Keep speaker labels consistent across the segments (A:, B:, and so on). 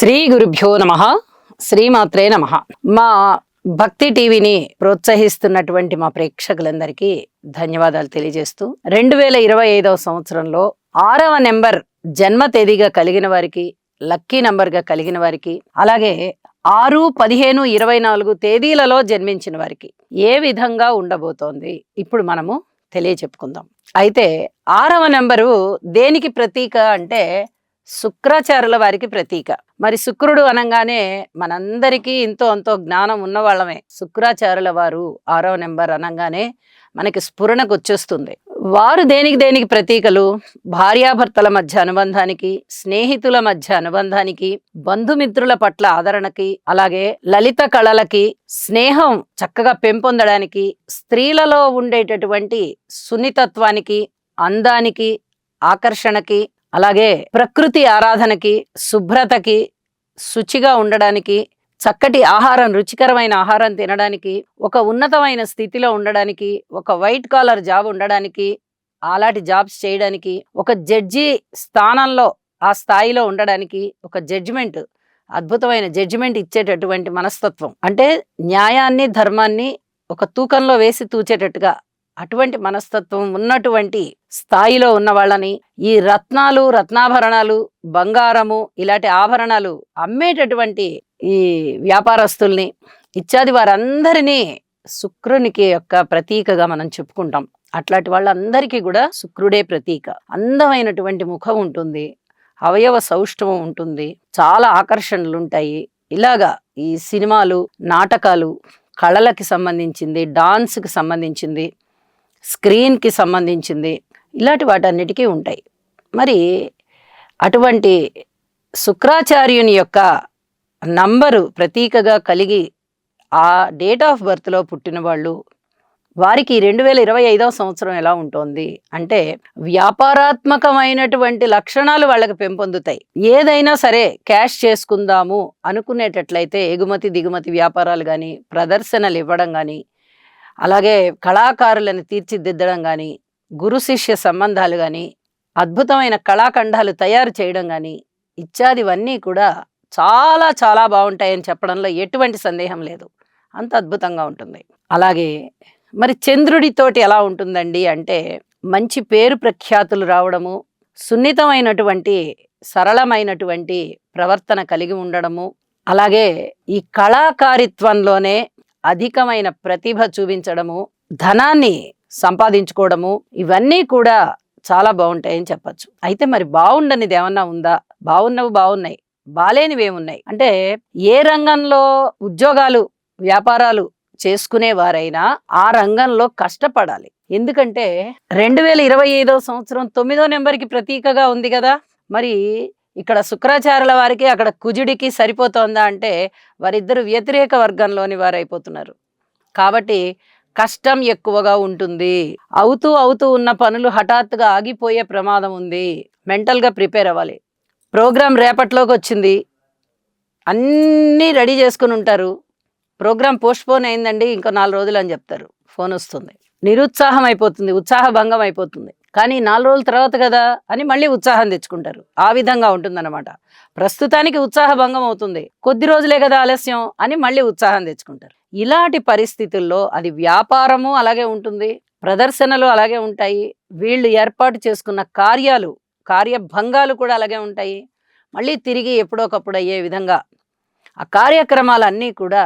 A: శ్రీ గురుభ్యో నమః. శ్రీమాత్రే నమః. మా భక్తి టీవీని ప్రోత్సహిస్తున్నటువంటి మా ప్రేక్షకులందరికీ ధన్యవాదాలు తెలియజేస్తూ 2025వ సంవత్సరంలో 6వ నెంబర్ జన్మ తేదీగా కలిగిన వారికి, లక్కీ నంబర్గా కలిగిన వారికి, అలాగే 6, 15, 24 తేదీలలో జన్మించిన వారికి ఏ విధంగా ఉండబోతోంది ఇప్పుడు మనము తెలియచెప్పుకుందాం. అయితే 6వ నెంబరు దేనికి ప్రతీక అంటే శుక్రాచార్యుల వారికి ప్రతీక. మరి శుక్రుడు అనగానే మనందరికీ ఇంతో అంతో జ్ఞానం ఉన్నవాళ్ళమే. శుక్రాచార్యుల వారు 6వ నెంబర్ అనగానే మనకి స్ఫురణకు వచ్చేస్తుంది. వారు దేనికి ప్రతీకలు? భార్యాభర్తల మధ్య అనుబంధానికి, స్నేహితుల మధ్య అనుబంధానికి, బంధుమిత్రుల పట్ల ఆదరణకి, అలాగే లలిత కళలకి, స్నేహం చక్కగా పెంపొందడానికి, స్త్రీలలో ఉండేటటువంటి సున్నితత్వానికి, అందానికి, ఆకర్షణకి, అలాగే ప్రకృతి ఆరాధనకి, శుభ్రతకి, శుచిగా ఉండడానికి, చక్కటి ఆహారం, రుచికరమైన ఆహారం తినడానికి, ఒక ఉన్నతమైన స్థితిలో ఉండడానికి, ఒక వైట్ కాలర్ జాబ్ ఉండడానికి, అలాంటి జాబ్స్ చేయడానికి, ఒక జడ్జి స్థానంలో ఆ స్థాయిలో ఉండడానికి, ఒక జడ్జిమెంట్, అద్భుతమైన జడ్జిమెంట్ ఇచ్చేటటువంటి మనస్తత్వం, అంటే న్యాయాన్ని ధర్మాన్ని ఒక తూకంలో వేసి తూచేటట్టుగా అటువంటి మనస్తత్వం ఉన్నటువంటి స్థాయిలో ఉన్న వాళ్ళని, ఈ రత్నాలు, రత్నాభరణాలు, బంగారము ఇలాంటి ఆభరణాలు అమ్మేటటువంటి ఈ వ్యాపారస్తుల్ని ఇత్యాది వారందరినీ శుక్రునికి యొక్క ప్రతీకగా మనం చెప్పుకుంటాం. అట్లాంటి వాళ్ళందరికీ కూడా శుక్రుడే ప్రతీక. అందమైనటువంటి ముఖం ఉంటుంది, అవయవ సౌష్ఠవం ఉంటుంది, చాలా ఆకర్షణలు ఉంటాయి. ఇలాగా ఈ సినిమాలు, నాటకాలు, కళలకి సంబంధించింది, డాన్స్కి సంబంధించింది, స్క్రీన్కి సంబంధించింది, ఇలాంటి వాటన్నిటికీ ఉంటాయి. మరి అటువంటి శుక్రాచార్యుని యొక్క నంబరు ప్రతీకగా కలిగి ఆ డేట్ ఆఫ్ బర్త్లో పుట్టిన వాళ్ళు, వారికి 2025వ సంవత్సరం ఎలా ఉంటుంది అంటే వ్యాపారాత్మకమైనటువంటి లక్షణాలు వాళ్ళకి పెంపొందుతాయి. ఏదైనా సరే క్యాష్ చేసుకుందాము అనుకునేటట్లయితే ఎగుమతి దిగుమతి వ్యాపారాలు కానీ, ప్రదర్శనలు ఇవ్వడం కానీ, అలాగే కళాకారులను తీర్చిదిద్దడం కానీ, గురు శిష్య సంబంధాలు కానీ, అద్భుతమైన కళాఖండాలు తయారు చేయడం కానీ, ఇత్యాదివన్నీ కూడా చాలా చాలా బాగుంటాయని చెప్పడంలో ఎటువంటి సందేహం లేదు. అంత అద్భుతంగా ఉంటుంది. అలాగే మరి చంద్రుడితోటి ఎలా ఉంటుందండి అంటే మంచి పేరు ప్రఖ్యాతులు రావడము, సున్నితమైనటువంటి సరళమైనటువంటి ప్రవర్తన కలిగి ఉండడము, అలాగే ఈ కళాకారిత్వంలోనే అధికమైన ప్రతిభ చూపించడము, ధనాన్ని సంపాదించుకోవడము, ఇవన్నీ కూడా చాలా బాగుంటాయని చెప్పచ్చు. అయితే మరి బాగుండనిది ఏమన్నా ఉందా? బాగున్నవి బాగున్నాయి, బాలేనివి ఏమున్నాయి అంటే ఏ రంగంలో ఉద్యోగాలు, వ్యాపారాలు చేసుకునేవారైనా ఆ రంగంలో కష్టపడాలి. ఎందుకంటే 2025వ సంవత్సరం 9వ నెంబర్కి ప్రతీకగా ఉంది కదా. మరి ఇక్కడ శుక్రాచార్యుల వారికి అక్కడ కుజుడికి సరిపోతుందా అంటే వారిద్దరు వ్యతిరేక వర్గంలోని వారు అయిపోతున్నారు. కాబట్టి కష్టం ఎక్కువగా ఉంటుంది. అవుతూ ఉన్న పనులు హఠాత్తుగా ఆగిపోయే ప్రమాదం ఉంది. మెంటల్గా ప్రిపేర్ అవ్వాలి. ప్రోగ్రాం రేపట్లోకి వచ్చింది, అన్నీ రెడీ చేసుకుని ఉంటారు. ప్రోగ్రాం పోస్ట్పోన్ అయిందండి, ఇంకో 4 రోజులు అని చెప్తారు. ఫోన్ వస్తుంది, నిరుత్సాహం అయిపోతుంది, ఉత్సాహ భంగం అయిపోతుంది. కానీ 4 రోజుల తర్వాత కదా అని మళ్ళీ ఉత్సాహం తెచ్చుకుంటారు. ఆ విధంగా ఉంటుందన్నమాట. ప్రస్తుతానికి ఉత్సాహ భంగం అవుతుంది, కొద్ది రోజులే కదా ఆలస్యం అని మళ్ళీ ఉత్సాహం తెచ్చుకుంటారు. ఇలాంటి పరిస్థితుల్లో అది వ్యాపారము అలాగే ఉంటుంది, ప్రదర్శనలు అలాగే ఉంటాయి, వీళ్ళు ఏర్పాటు చేసుకున్న కార్యభంగాలు కూడా అలాగే ఉంటాయి. మళ్ళీ తిరిగి ఎప్పుడోకప్పుడు అయ్యే విధంగా ఆ కార్యక్రమాలన్నీ కూడా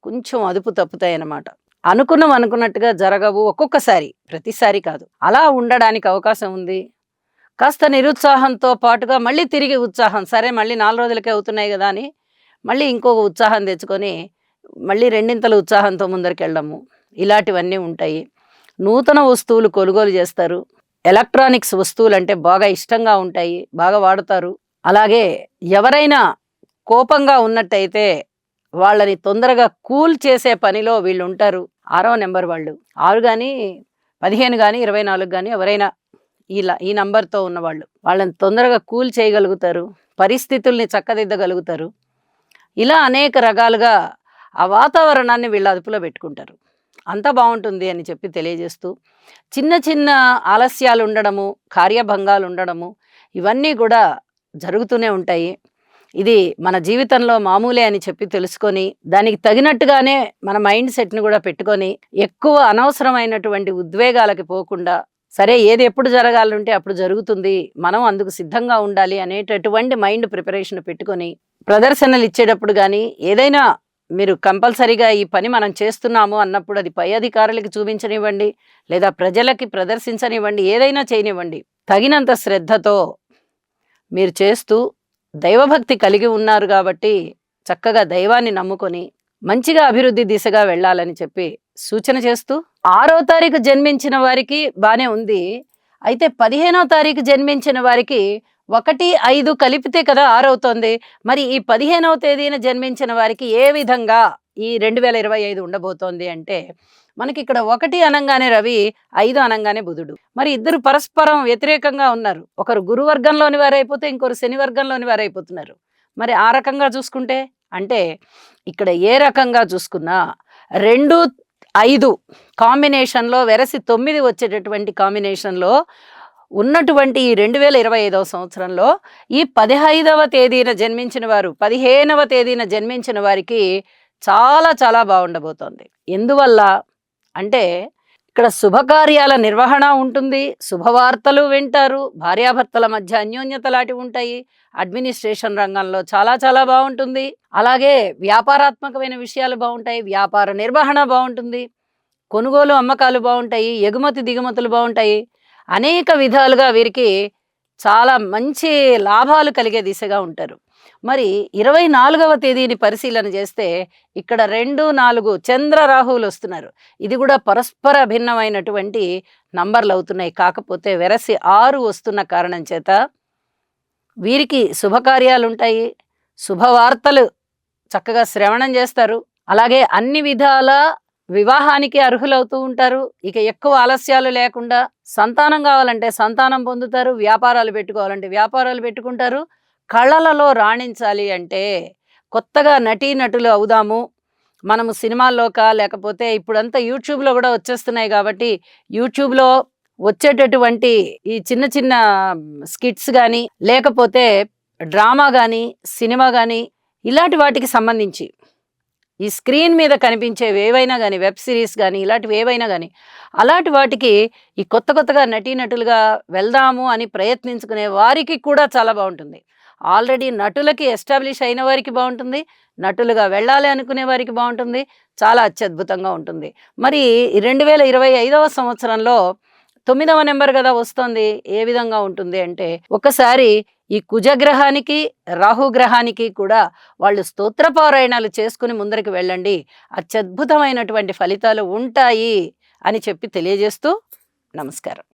A: కొంచెం అదుపు తప్పుతాయి అన్నమాట. అనుకున్నట్టుగా జరగవు ఒక్కొక్కసారి, ప్రతిసారి కాదు. అలా ఉండడానికి అవకాశం ఉంది. కాస్త నిరుత్సాహంతో పాటుగా మళ్ళీ తిరిగి ఉత్సాహం, సరే మళ్ళీ 4 రోజులకే అవుతున్నాయి కదా అని మళ్ళీ ఇంకొక ఉత్సాహం తెచ్చుకొని మళ్ళీ రెండింతల ఉత్సాహంతో ముందరికి ఇలాంటివన్నీ ఉంటాయి. నూతన వస్తువులు కొనుగోలు చేస్తారు. ఎలక్ట్రానిక్స్ వస్తువులు అంటే బాగా ఇష్టంగా ఉంటాయి, బాగా వాడుతారు. అలాగే ఎవరైనా కోపంగా ఉన్నట్టయితే వాళ్ళని తొందరగా కూల్ చేసే పనిలో వీళ్ళు ఉంటారు. 6వ నెంబర్ వాళ్ళు 6 కానీ 15 కానీ 24 కానీ ఎవరైనా ఈ నంబర్తో ఉన్నవాళ్ళు వాళ్ళని తొందరగా కూల్ చేయగలుగుతారు, పరిస్థితుల్ని చక్కదిద్దగలుగుతారు. ఇలా అనేక రకాలుగా ఆ వాతావరణాన్ని వీళ్ళు అదుపులో పెట్టుకుంటారు. అంతా బాగుంటుంది అని చెప్పి తెలియజేస్తూ, చిన్న ఆలస్యాలు ఉండడము, కార్యభంగాలు ఉండడము, ఇవన్నీ కూడా జరుగుతూనే ఉంటాయి. ఇది మన జీవితంలో మామూలే అని చెప్పి తెలుసుకొని, దానికి తగినట్టుగానే మన మైండ్ సెట్‌ని గూడా పెట్టుకొని, ఎక్కువ అనవసరమైనటువంటి ఉద్వేగాలకి పోకుండా, సరే ఏది ఎప్పుడు జరగాలంటే అప్పుడు జరుగుతుంది. మనం అందుకు సిద్ధంగా ఉండాలి అనేటటువంటి మైండ్ ప్రిపరేషన్ పెట్టుకొని, ప్రదర్శనలు ఇచ్చేటప్పుడు గానీ, ఏదైనా మీరు కంపల్సరీగా ఈ పని మనం చేస్తున్నాము అన్నప్పుడు అది పై అధికారులకి చూపించనివ్వండి, లేదా ప్రజలకి ప్రదర్శించనివ్వండి, ఏదైనా చేయనివ్వండి. తగినంత శ్రద్ధతో మీరు చేస్తూ దైవభక్తి కలిగి ఉన్నారు కాబట్టి చక్కగా దైవాన్ని నమ్ముకొని మంచిగా అభివృద్ధి దిశగా వెళ్ళాలని చెప్పి సూచన చేస్తూ 6వ తారీఖు జన్మించిన వారికి బానే ఉంది. అయితే 15వ తారీఖు జన్మించిన వారికి 1, 5 కలిపితే కదా 6 అవుతోంది. మరి ఈ 15వ తేదీన జన్మించిన వారికి ఏ విధంగా ఈ 2025 ఉండబోతోంది అంటే, మనకి ఇక్కడ 1 అనంగానే రవి, 5 అనంగానే బుధుడు. మరి ఇద్దరు పరస్పరం వ్యతిరేకంగా ఉన్నారు. ఒకరు గురువర్గంలోని వారైపోతే ఇంకొకరు శని వర్గంలోని వారైపోతున్నారు. మరి ఆ రకంగా చూసుకుంటే అంటే ఇక్కడ ఏ రకంగా చూసుకున్నా 2, 5 కాంబినేషన్‌లో వెరసి 9 వచ్చేటటువంటి కాంబినేషన్‌లో ఉన్నటువంటి ఈ 2025వ సంవత్సరంలో ఈ 15వ తేదీన జన్మించిన వారు, 15వ తేదీన జన్మించిన వారికి చాలా చాలా బాగుండబోతోంది. ఎందువల్ల అంటే ఇక్కడ శుభకార్యాల నిర్వహణ ఉంటుంది, శుభవార్తలు వింటారు, భార్యాభర్తల మధ్య అన్యోన్యతలాంటివి ఉంటాయి, అడ్మినిస్ట్రేషన్ రంగంలో చాలా చాలా బాగుంటుంది, అలాగే వ్యాపారాత్మకమైన విషయాలు బాగుంటాయి, వ్యాపార నిర్వహణ బాగుంటుంది, కొనుగోలు అమ్మకాలు బాగుంటాయి, ఎగుమతి దిగుమతులు బాగుంటాయి. అనేక విధాలుగా వీరికి చాలా మంచి లాభాలు కలిగే దిశగా ఉంటారు. మరి 24వ తేదీని పరిశీలన చేస్తే ఇక్కడ 2, 4 చంద్ర రాహువులు వస్తున్నారు. ఇది కూడా పరస్పర భిన్నమైనటువంటి నంబర్లు అవుతున్నాయి. కాకపోతే వెరసి 6 వస్తున్న కారణం చేత వీరికి శుభకార్యాలు ఉంటాయి, శుభవార్తలు చక్కగా శ్రవణం చేస్తారు, అలాగే అన్ని విధాల వివాహానికి అర్హులవుతూ ఉంటారు. ఇక ఎక్కువ ఆలస్యాలు లేకుండా సంతానం కావాలంటే సంతానం పొందుతారు, వ్యాపారాలు పెట్టుకోవాలంటే వ్యాపారాలు పెట్టుకుంటారు. కళలలో రాణించాలి అంటే కొత్తగా నటీనటులు అవుదాము, మనము సినిమాల్లోకా లేకపోతే ఇప్పుడంతా యూట్యూబ్లో కూడా వచ్చేస్తున్నాయి కాబట్టి యూట్యూబ్లో వచ్చేటటువంటి ఈ చిన్న చిన్న స్కిట్స్ కానీ లేకపోతే డ్రామా కానీ సినిమా కానీ ఇలాంటి వాటికి సంబంధించి ఈ స్క్రీన్ మీద కనిపించేవి ఏవైనా కానీ వెబ్ సిరీస్ కానీ ఇలాంటివి ఏవైనా కానీ అలాంటి వాటికి ఈ కొత్తగా నటీనటులుగా వెళ్దాము అని ప్రయత్నించుకునే వారికి కూడా చాలా బాగుంటుంది. ఆల్రెడీ నటులకి ఎస్టాబ్లిష్ అయిన వారికి బాగుంటుంది, నటులుగా వెళ్ళాలి అనుకునే వారికి బాగుంటుంది, చాలా అత్యద్భుతంగా ఉంటుంది. మరి 2025వ సంవత్సరంలో 9వ నెంబర్ కదా వస్తుంది, ఏ విధంగా ఉంటుంది అంటే ఒకసారి ఈ కుజగ్రహానికి రాహుగ్రహానికి కూడా వాళ్ళు స్తోత్రపారాయణాలు చేసుకుని ముందరికి వెళ్ళండి, అత్యద్భుతమైనటువంటి ఫలితాలు ఉంటాయి అని చెప్పి తెలియజేస్తూ నమస్కారం.